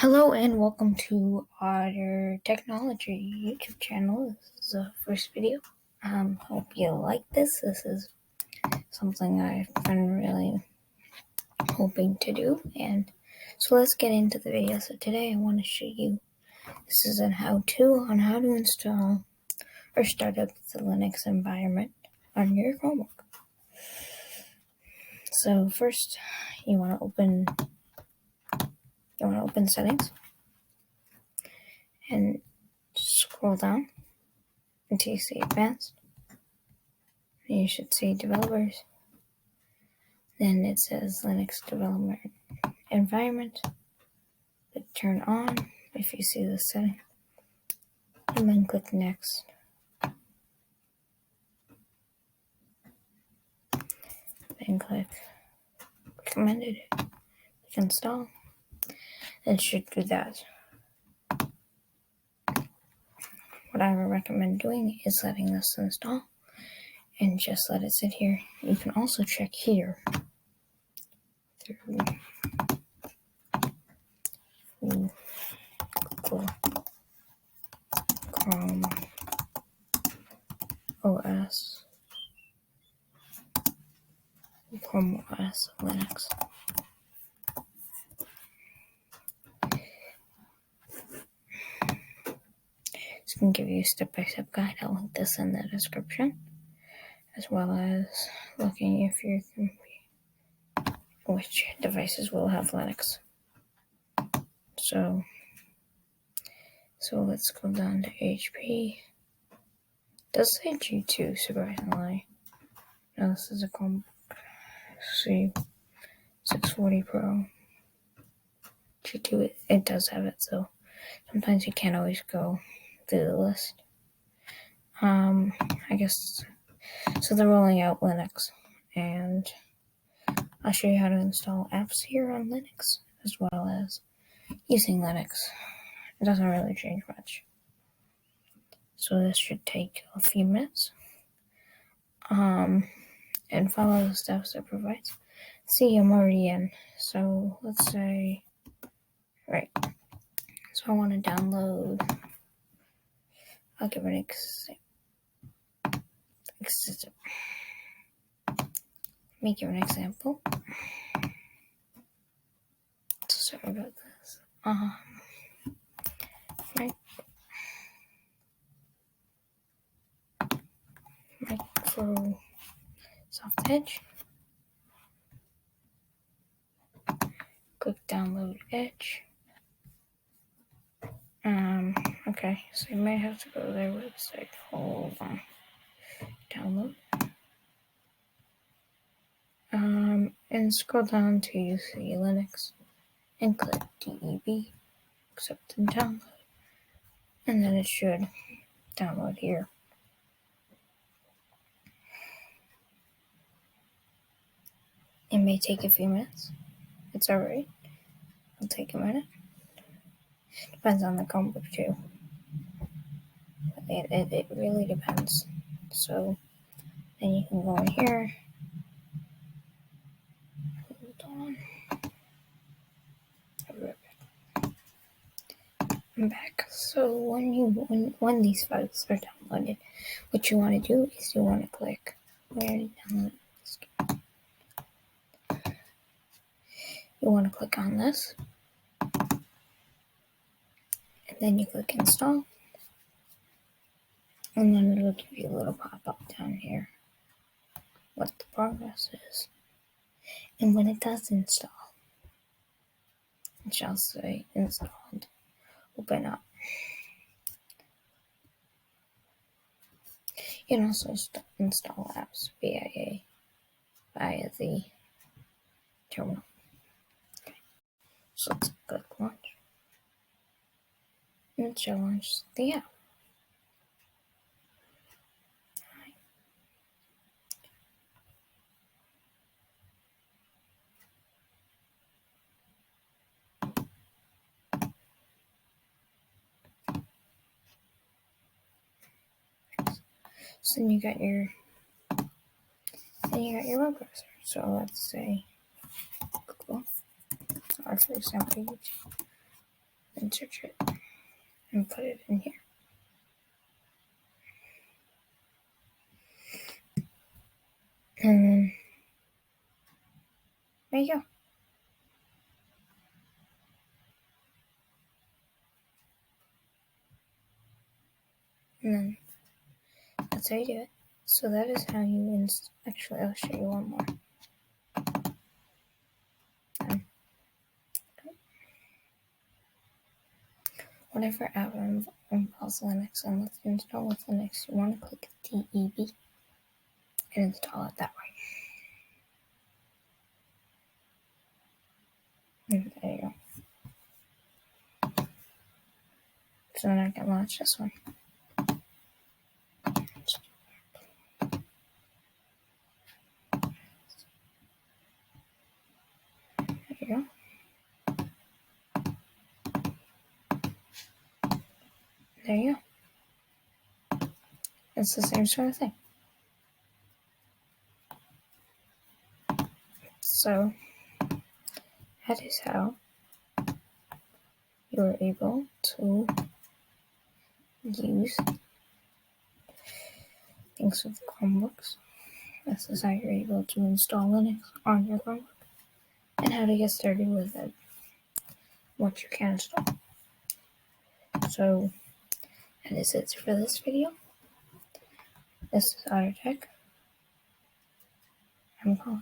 Hello and welcome to our technology YouTube channel. This is the first video. Hope you like this. This is something I've been really hoping to do. And so let's get into the video. So today I want to show you, this is a how-to on how to install or start up the Linux environment on your Chromebook. So first you want to open settings and scroll down until you see advanced. And you should see developers. Then it says Linux development environment. Click turn on if you see the setting. And then click next. Then click recommended. Click install. It should do that. What I would recommend doing is letting this install and just let it sit here. You can also check here through Google Chrome OS, Chrome OS Linux. This can give you a step-by-step guide. I'll link this in the description, as well as looking if which devices will have Linux. So let's go down to HP. It does say G2, surprisingly. No, this is a Chromebook. See, 640 Pro. G2, it does have it, so sometimes you can't always go through the list. I guess, so they're rolling out Linux, and I'll show you how to install apps here on Linux, as well as using Linux. It doesn't really change much. So this should take a few minutes. And follow the steps it provides. See, I'm already in. So let's say, right. So I want to download, I'll give an make you an example. So sorry about this. Microsoft Edge. Click download Edge. Okay, so you may have to go to their website. Hold on. Download. And scroll down to you see Linux and click DEB, accept and download. And then it should download here. It may take a few minutes. It's alright. It'll take a minute. Depends on the Chromebook too. It really depends. So then you can go in here. Hold on. I'm back. So when these files are downloaded, what you want to do is you want to click where to download this. You want to click on this, and then you click install, and then it'll give you a little pop-up down here what the progress is. And when it does install, it shall say installed. Open up. You can also install apps via the terminal. Okay. So let's click launch. And it shall launch the app. So then you got your web browser. So let's say Google, or for example YouTube. insert it and put it in here. And then there you go. And then that's how you do it. So that is how you actually, I'll show you one more. Whatever app involves Linux and lets you install with Linux, you want to click DEB and install it that way. And there you go. So then I can launch this one. There you go. There you go. It's the same sort of thing. So that is how you're able to use things with Chromebooks. This is how you're able to install Linux on your Chromebook and how to get started with it, what you can install. So that is it for this video. This is OtterTech. I'm calling.